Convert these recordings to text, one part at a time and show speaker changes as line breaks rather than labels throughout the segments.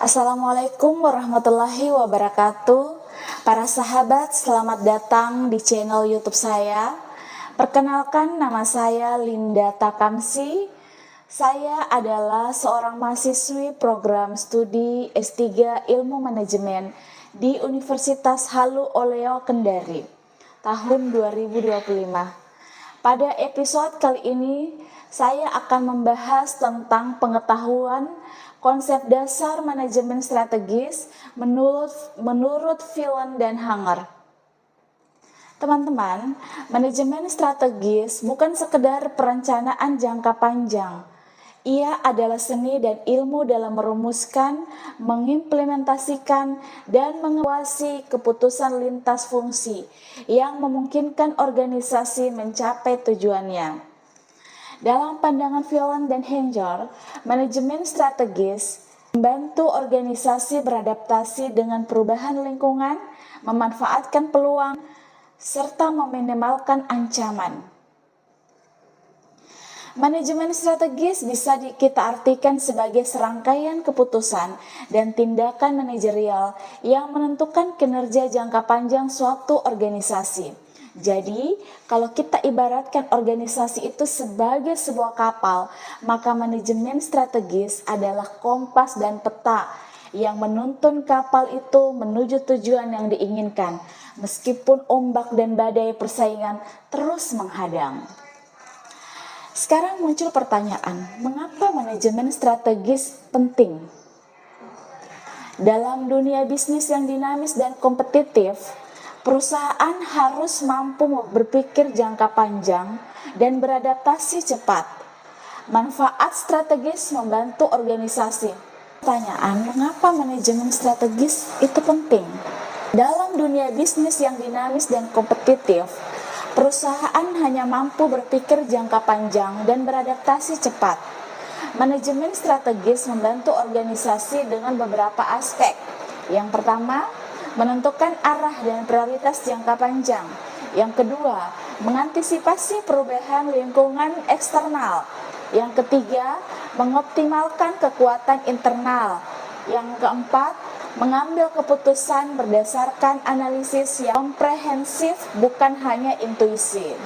Assalamualaikum warahmatullahi wabarakatuh. Para sahabat, selamat datang di channel YouTube saya. Perkenalkan, nama saya Linda Takamsi. Saya adalah seorang mahasiswi program studi S3 Ilmu Manajemen di Universitas Halu Oleo Kendari tahun 2025. Pada episode kali ini, saya akan membahas tentang pengetahuan konsep dasar manajemen strategis menurut Phelan dan Hanger. Teman-teman, manajemen strategis bukan sekedar perencanaan jangka panjang. Ia adalah seni dan ilmu dalam merumuskan, mengimplementasikan, dan mengawasi keputusan lintas fungsi yang memungkinkan organisasi mencapai tujuannya. Dalam pandangan Phelan dan Hanger, manajemen strategis membantu organisasi beradaptasi dengan perubahan lingkungan, memanfaatkan peluang, serta meminimalkan ancaman. Manajemen strategis bisa kita artikan sebagai serangkaian keputusan dan tindakan manajerial yang menentukan kinerja jangka panjang suatu organisasi. Jadi, kalau kita ibaratkan organisasi itu sebagai sebuah kapal, maka manajemen strategis adalah kompas dan peta yang menuntun kapal itu menuju tujuan yang diinginkan, meskipun ombak dan badai persaingan terus menghadang. Sekarang muncul pertanyaan, mengapa manajemen strategis penting? Dalam dunia bisnis yang dinamis dan kompetitif, perusahaan harus mampu berpikir jangka panjang dan beradaptasi cepat. Manfaat strategis membantu organisasi. Pertanyaan, mengapa manajemen strategis itu penting? Dalam dunia bisnis yang dinamis dan kompetitif, perusahaan hanya mampu berpikir jangka panjang dan beradaptasi cepat. Manajemen strategis membantu organisasi dengan beberapa aspek. Yang pertama, menentukan arah dan prioritas jangka panjang. Yang kedua, mengantisipasi perubahan lingkungan eksternal. Yang ketiga, mengoptimalkan kekuatan internal. Yang keempat, mengambil keputusan berdasarkan analisis yang komprehensif, bukan hanya intuisi.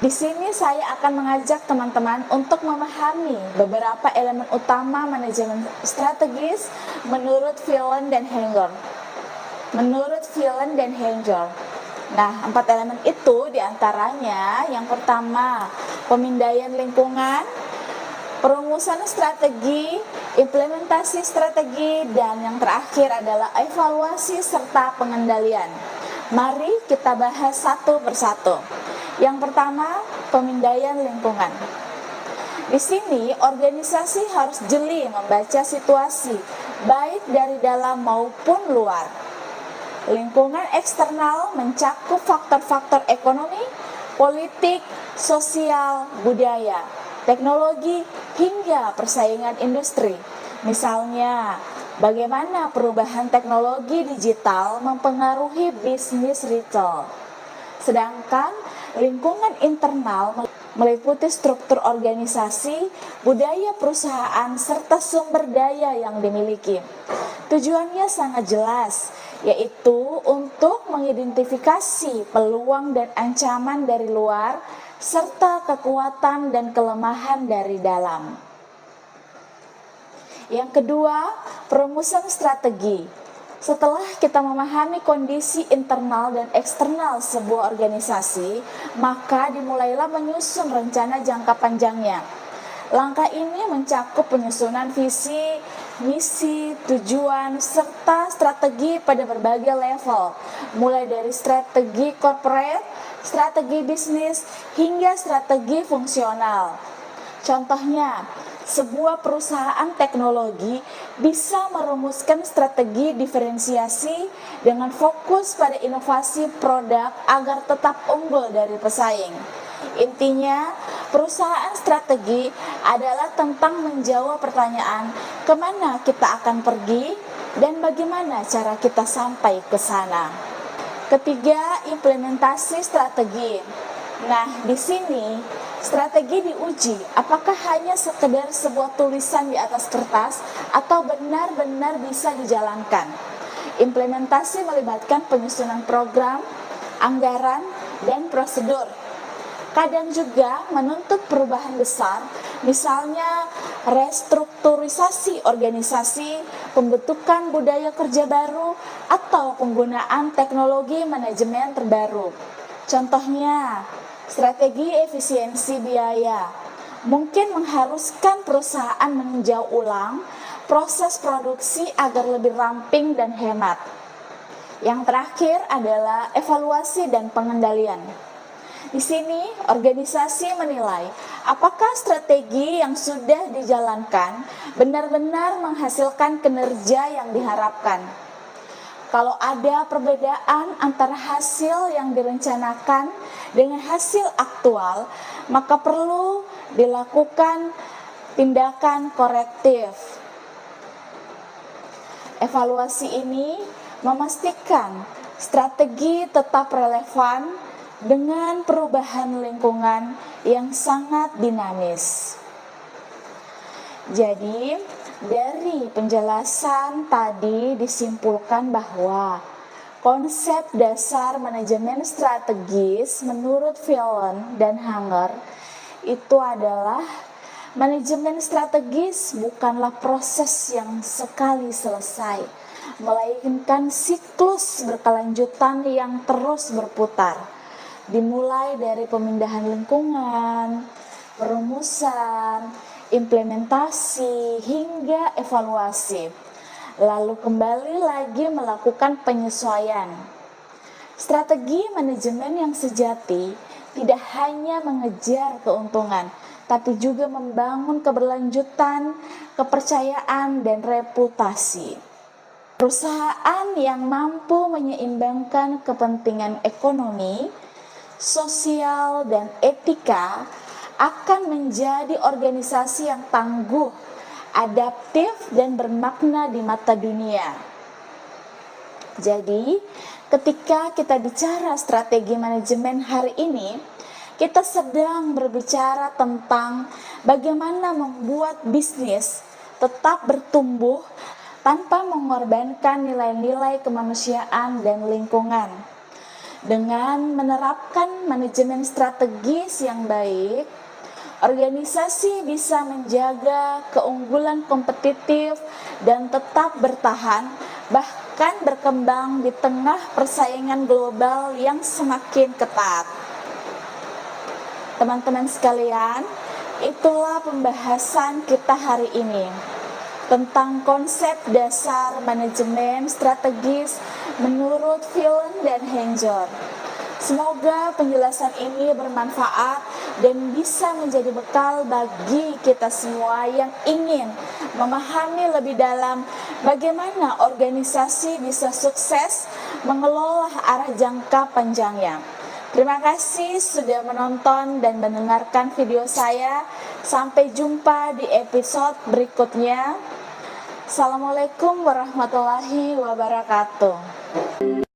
Di sini saya akan mengajak teman-teman untuk memahami beberapa elemen utama manajemen strategis menurut Phelan dan Hanger. Nah, 4 elemen itu diantaranya, yang pertama, pemindaian lingkungan, perumusan strategi, implementasi strategi, dan yang terakhir adalah evaluasi serta pengendalian. Mari kita bahas satu persatu. Yang pertama, pemindaian lingkungan. Di sini organisasi harus jeli membaca situasi, baik dari dalam maupun luar. Lingkungan eksternal mencakup faktor-faktor ekonomi, politik, sosial, budaya, teknologi, hingga persaingan industri. Misalnya, bagaimana perubahan teknologi digital mempengaruhi bisnis retail. Sedangkan lingkungan internal meliputi struktur organisasi, budaya perusahaan, serta sumber daya yang dimiliki. Tujuannya sangat jelas, yaitu untuk mengidentifikasi peluang dan ancaman dari luar, serta kekuatan dan kelemahan dari dalam. Yang kedua, perumusan strategi. Setelah kita memahami kondisi internal dan eksternal sebuah organisasi, maka dimulailah menyusun rencana jangka panjangnya. Langkah ini mencakup penyusunan visi, misi, tujuan, serta strategi pada berbagai level, mulai dari strategi corporate, strategi bisnis, hingga strategi fungsional. Contohnya, sebuah perusahaan teknologi bisa merumuskan strategi diferensiasi dengan fokus pada inovasi produk agar tetap unggul dari pesaing. Intinya, perusahaan strategi adalah tentang menjawab pertanyaan kemana kita akan pergi dan bagaimana cara kita sampai ke sana. Ketiga, implementasi strategi. Nah, di sini Strategi diuji apakah hanya sekedar sebuah tulisan di atas kertas atau benar-benar bisa dijalankan. Implementasi melibatkan penyusunan program, anggaran, dan prosedur. Kadang juga menuntut perubahan besar, misalnya restrukturisasi organisasi, pembentukan budaya kerja baru, atau penggunaan teknologi manajemen terbaru. Contohnya, strategi efisiensi biaya mungkin mengharuskan perusahaan meninjau ulang proses produksi agar lebih ramping dan hemat. Yang terakhir adalah evaluasi dan pengendalian. Di sini, organisasi menilai apakah strategi yang sudah dijalankan benar-benar menghasilkan kinerja yang diharapkan. Kalau ada perbedaan antara hasil yang direncanakan dengan hasil aktual, maka perlu dilakukan tindakan korektif. Evaluasi ini memastikan strategi tetap relevan dengan perubahan lingkungan yang sangat dinamis. Jadi, dari penjelasan tadi disimpulkan bahwa konsep dasar manajemen strategis menurut Phelan dan Hanger itu adalah manajemen strategis bukanlah proses yang sekali selesai, melainkan siklus berkelanjutan yang terus berputar. Dimulai dari pemindahan lingkungan, perumusan, implementasi, hingga evaluasi. Lalu kembali lagi melakukan penyesuaian. Strategi manajemen yang sejati tidak hanya mengejar keuntungan, tapi juga membangun keberlanjutan, kepercayaan, dan reputasi. Perusahaan yang mampu menyeimbangkan kepentingan ekonomi, sosial, dan etika akan menjadi organisasi yang tangguh, adaptif, dan bermakna di mata dunia. Jadi, ketika kita bicara strategi manajemen hari ini, kita sedang berbicara tentang bagaimana membuat bisnis tetap bertumbuh tanpa mengorbankan nilai-nilai kemanusiaan dan lingkungan. Dengan menerapkan manajemen strategis yang baik, organisasi bisa menjaga keunggulan kompetitif dan tetap bertahan, bahkan berkembang di tengah persaingan global yang semakin ketat. Teman-teman sekalian, itulah pembahasan kita hari ini tentang konsep dasar manajemen strategis menurut Phelan dan Hanger. Semoga penjelasan ini bermanfaat dan bisa menjadi bekal bagi kita semua yang ingin memahami lebih dalam bagaimana organisasi bisa sukses mengelola arah jangka panjangnya. Terima kasih sudah menonton dan mendengarkan video saya. Sampai jumpa di episode berikutnya. Assalamualaikum warahmatullahi wabarakatuh.